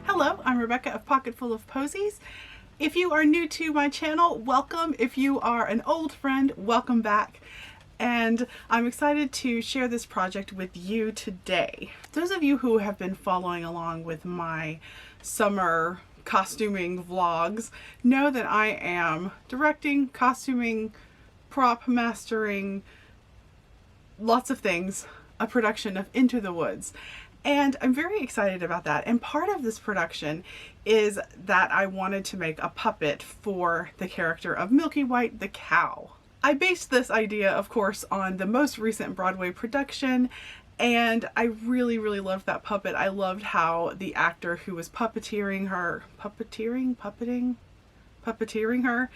Hello, I'm Rebecca of Pocketful of Posies. If you are new to my channel, welcome. If you are an old friend, welcome back. And I'm excited to share this project with you today. Those of you who have been following along with my summer costuming vlogs know that I am directing, costuming, prop mastering, lots of things, a production of Into the Woods. And I'm very excited about that. And part of this production is that I wanted to make a puppet for the character of Milky White the cow. I based this idea, of course, on the most recent Broadway production, and I really loved that puppet. I loved how the actor who was puppeteering her, puppeteering her,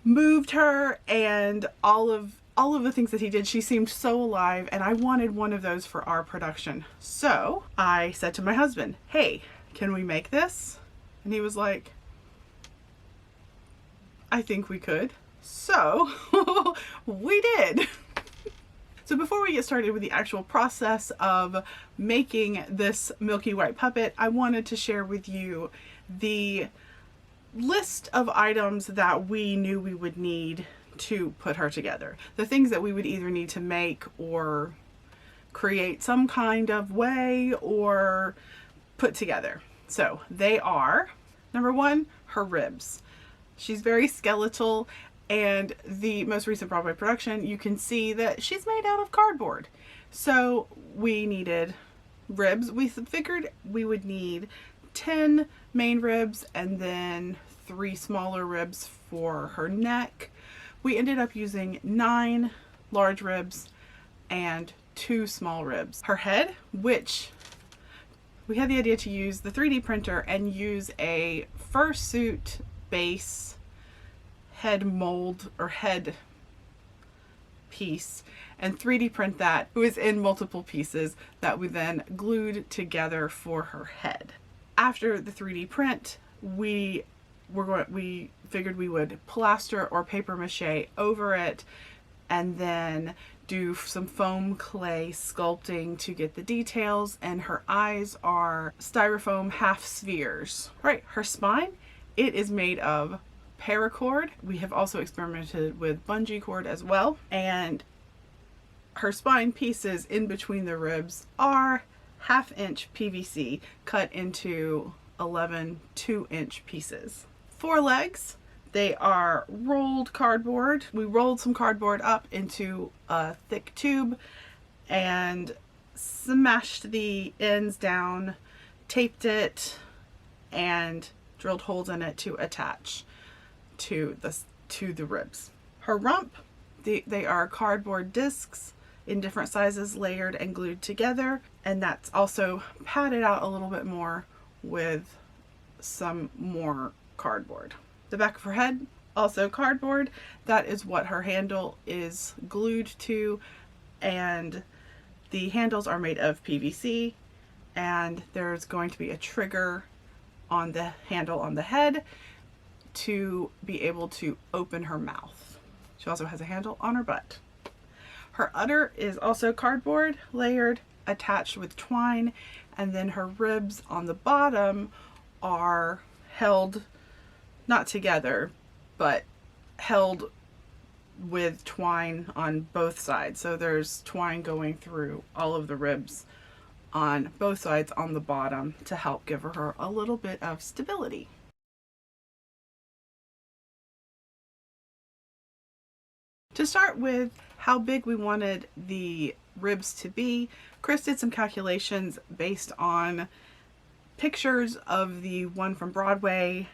moved her, and all of the things that he did. She seemed so alive, and I wanted one of those for our production. So I said to my husband, hey, can we make this? And he was like, I think we could. So we did. So before we get started with the actual process of making this Milky White puppet, I wanted to share with you the list of items that we knew we would need to put her together. The things that we would either need to make or create some kind of way or put together. So they are, number one, her ribs. She's very skeletal, and the most recent Broadway production, you can see that she's made out of cardboard. So we needed ribs. We figured we would need 10 main ribs and then 3 smaller ribs for her neck. We ended up using 9 large ribs and 2 small ribs. Her head, which we had the idea to use the 3D printer and use a fursuit base head mold or head piece and 3D print that. It was in multiple pieces that we then glued together for her head. After the 3D print, we figured we would plaster or paper mache over it and then do some foam clay sculpting to get the details, and her eyes are styrofoam half spheres. Right, her spine, it is made of paracord. We have also experimented with bungee cord as well, and her spine pieces in between the ribs are 1/2 inch PVC cut into 11 2-inch pieces. Forelegs, they are rolled cardboard. We rolled some cardboard up into a thick tube and smashed the ends down, taped it, and drilled holes in it to attach to the ribs. Her rump, they are cardboard discs in different sizes layered and glued together, and that's also padded out a little bit more with some more cardboard. The back of her head, also cardboard. That is what her handle is glued to, and the handles are made of PVC, and there's going to be a trigger on the handle on the head to be able to open her mouth. She also has a handle on her butt. Her udder is also cardboard layered, attached with twine, and then her ribs on the bottom are held, not together, but held with twine on both sides. So there's twine going through all of the ribs on both sides on the bottom to help give her a little bit of stability. To start with how big we wanted the ribs to be, Chris did some calculations based on pictures of the one from Broadway,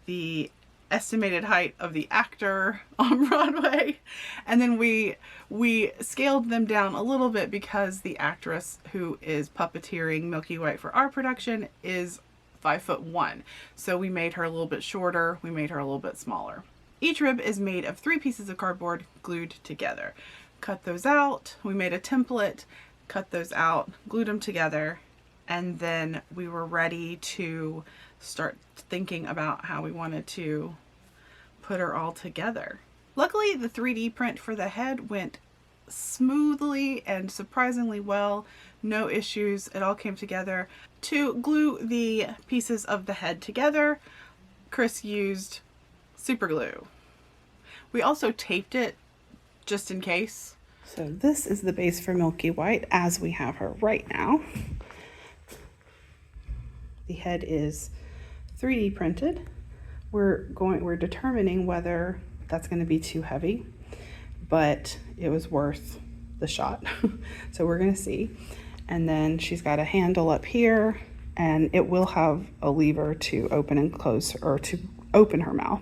the estimated height of the actor on Broadway, and then we scaled them down a little bit because the actress who is puppeteering Milky White for our production is 5'1", so we made her a little bit shorter, we made her a little bit smaller. Each rib is made of 3 pieces of cardboard glued together. Cut those out, we made a template, cut those out, glued them together, and then we were ready to start thinking about how we wanted to put her all together. Luckily, the 3D print for the head went smoothly and surprisingly well. No issues. It all came together. To glue the pieces of the head together, Chris used super glue. We also taped it just in case. So this is the base for Milky White as we have her right now. The head is 3D printed. We're determining whether that's going to be too heavy, but it was worth the shot. So we're going to see. And then she's got a handle up here, and it will have a lever to open and close, or to open her mouth.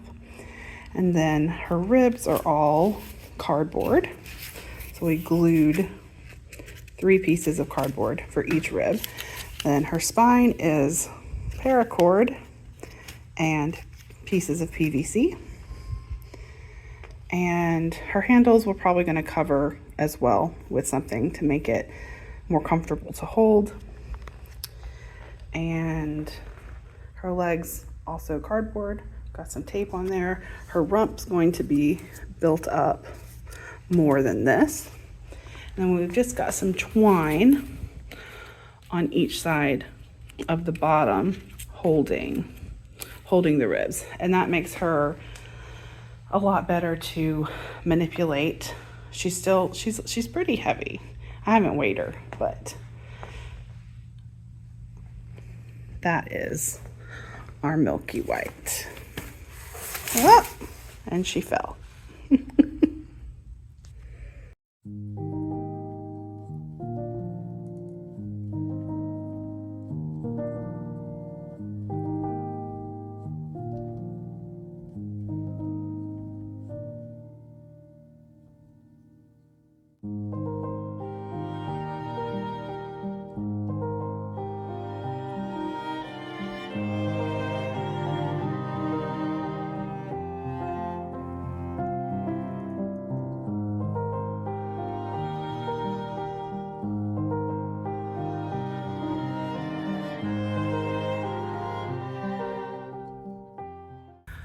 And then her ribs are all cardboard. So we glued 3 pieces of cardboard for each rib. Then her spine is paracord and pieces of PVC. And her handles we're probably going to cover as well with something to make it more comfortable to hold. And her legs also cardboard, got some tape on there. Her rump's going to be built up more than this. And then we've just got some twine on each side of the bottom holding the ribs, and that makes her a lot better to manipulate. She's pretty heavy. I haven't weighed her, but that is our Milky White. Oh, and she fell.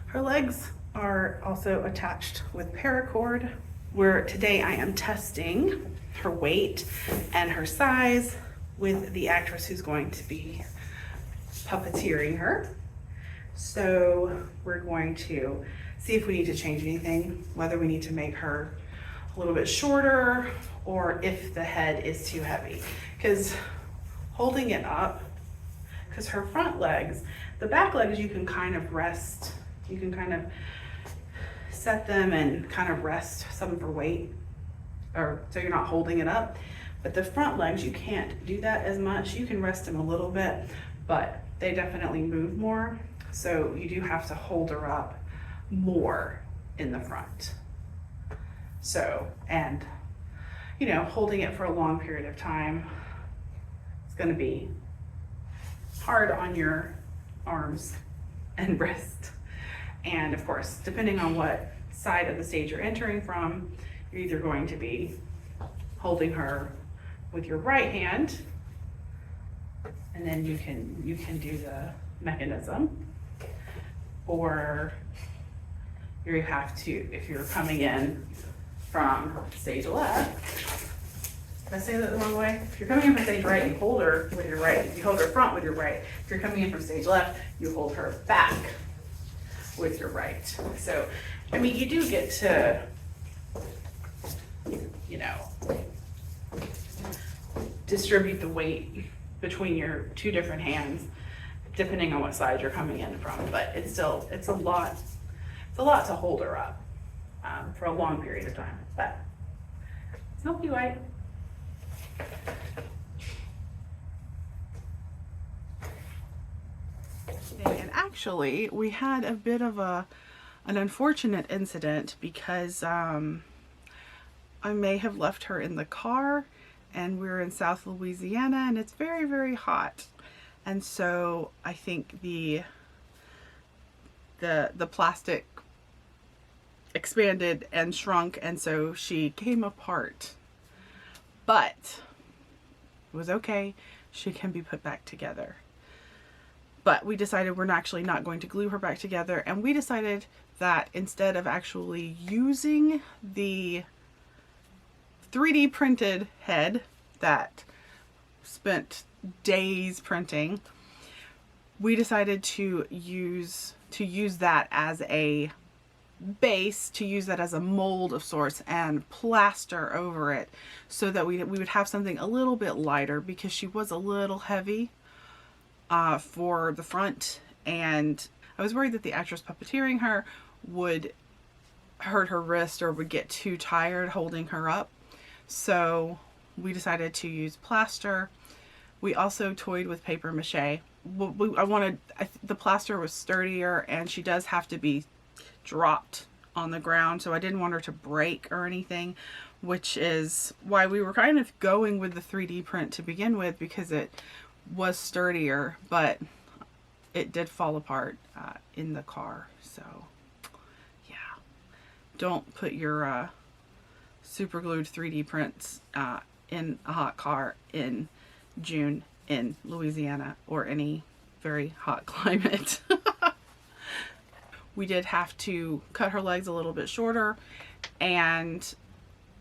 Her legs are also attached with paracord, where today I am testing her weight and her size with the actress who's going to be puppeteering her. So we're going to see if we need to change anything, whether we need to make her a little bit shorter or if the head is too heavy. Because holding it up, because her front legs, the back legs you can kind of rest. You can kind of set them and kind of rest some of her weight, or so you're not holding it up. But the front legs, you can't do that as much. You can rest them a little bit, but they definitely move more. So you do have to hold her up more in the front. So, and you know, holding it for a long period of time, it's gonna be hard on your arms and wrist. And of course, depending on what side of the stage you're entering from, you're either going to be holding her with your right hand, and then you can do the mechanism, or you have to, if you're coming in from stage left. Did I say that the wrong way? If you're coming in from stage right, you hold her with your right. You hold her front with your right. If you're coming in from stage left, you hold her back with your right. So, I mean, you do get to, you know, distribute the weight between your 2 different hands, depending on what side you're coming in from. But it's still, it's a lot to hold her up for a long period of time. But it's Milky White. And actually, we had a bit of an unfortunate incident because I may have left her in the car, and we're in South Louisiana and it's very, very hot. And so I think the plastic expanded and shrunk, and so she came apart. But it was okay. She can be put back together. But we decided we're actually not going to glue her back together, and we decided that instead of actually using the 3D printed head that spent days printing, we decided to use that as a base, to use that as a mold of sorts, and plaster over it so that we would have something a little bit lighter, because she was a little heavy for the front, and I was worried that the actress puppeteering her would hurt her wrist or would get too tired holding her up. So we decided to use plaster. We also toyed with paper mache. The plaster was sturdier, and she does have to be dropped on the ground, so I didn't want her to break or anything, which is why we were kind of going with the 3D print to begin with, because it was sturdier, but it did fall apart in the car. So yeah, don't put your super glued 3D prints in a hot car in June in Louisiana or any very hot climate. We did have to cut her legs a little bit shorter, and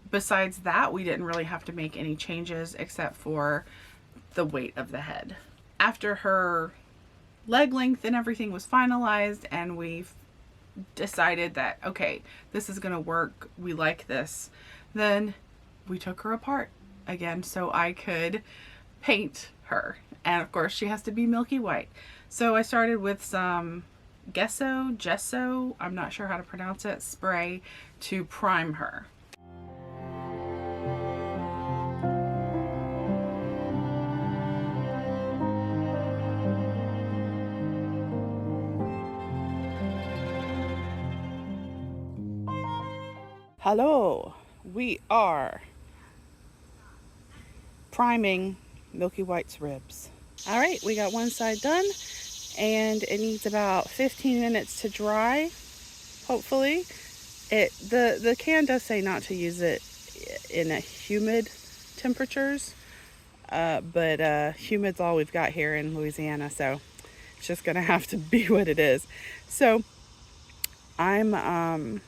besides that, we didn't really have to make any changes except for the weight of the head. After her leg length and everything was finalized, and we've decided that, okay, this is gonna work, we like this, then we took her apart again so I could paint her. And of course she has to be milky white. So I started with some gesso, I'm not sure how to pronounce it, spray to prime her. Hello, we are priming Milky White's ribs. All right, we got one side done, and it needs about 15 minutes to dry, hopefully. The can does say not to use it in a humid temperatures, but humid's all we've got here in Louisiana, so it's just gonna have to be what it is. So I'm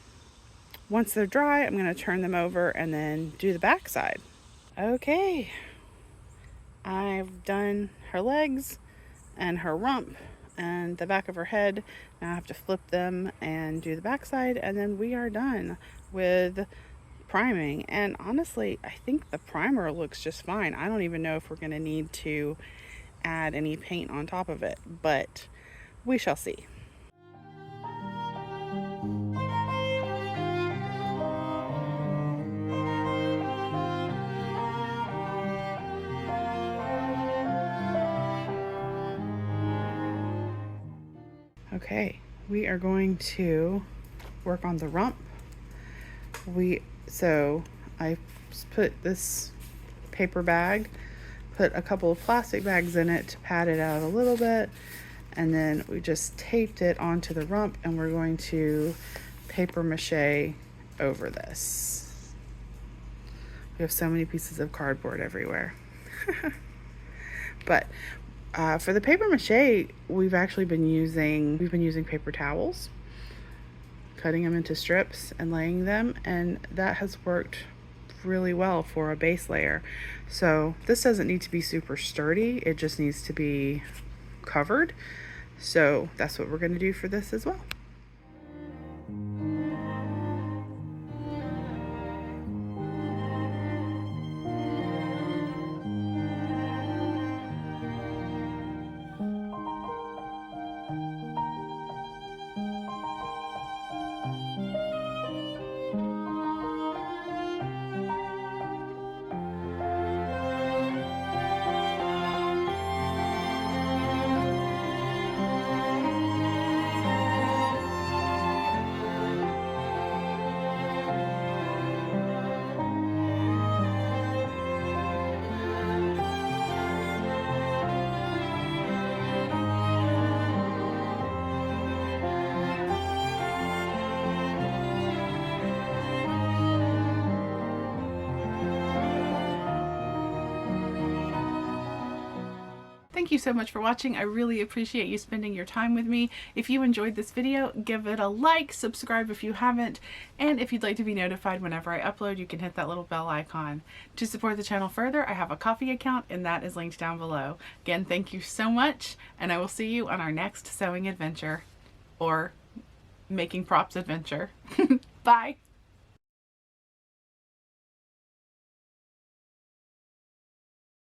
once they're dry, I'm gonna turn them over and then do the back side. Okay, I've done her legs and her rump and the back of her head. Now I have to flip them and do the back side, and then we are done with priming. And honestly, I think the primer looks just fine. I don't even know if we're gonna need to add any paint on top of it, but we shall see. Okay, we are going to work on the rump. So I put this paper bag, put a couple of plastic bags in it to pad it out a little bit, and then we just taped it onto the rump, and we're going to paper mache over this. We have so many pieces of cardboard everywhere. But for the paper mache, we've been using paper towels, cutting them into strips and laying them, and that has worked really well for a base layer. So this doesn't need to be super sturdy, it just needs to be covered. So that's what we're going to do for this as well. thank you so much for watching. I really appreciate you spending your time with me. If you enjoyed this video, give it a like, subscribe if you haven't, and if you'd like to be notified whenever I upload, you can hit that little bell icon. To support the channel further, I have a Ko-fi account, and that is linked down below. Again, thank you so much, and I will see you on our next sewing adventure or making props adventure. Bye!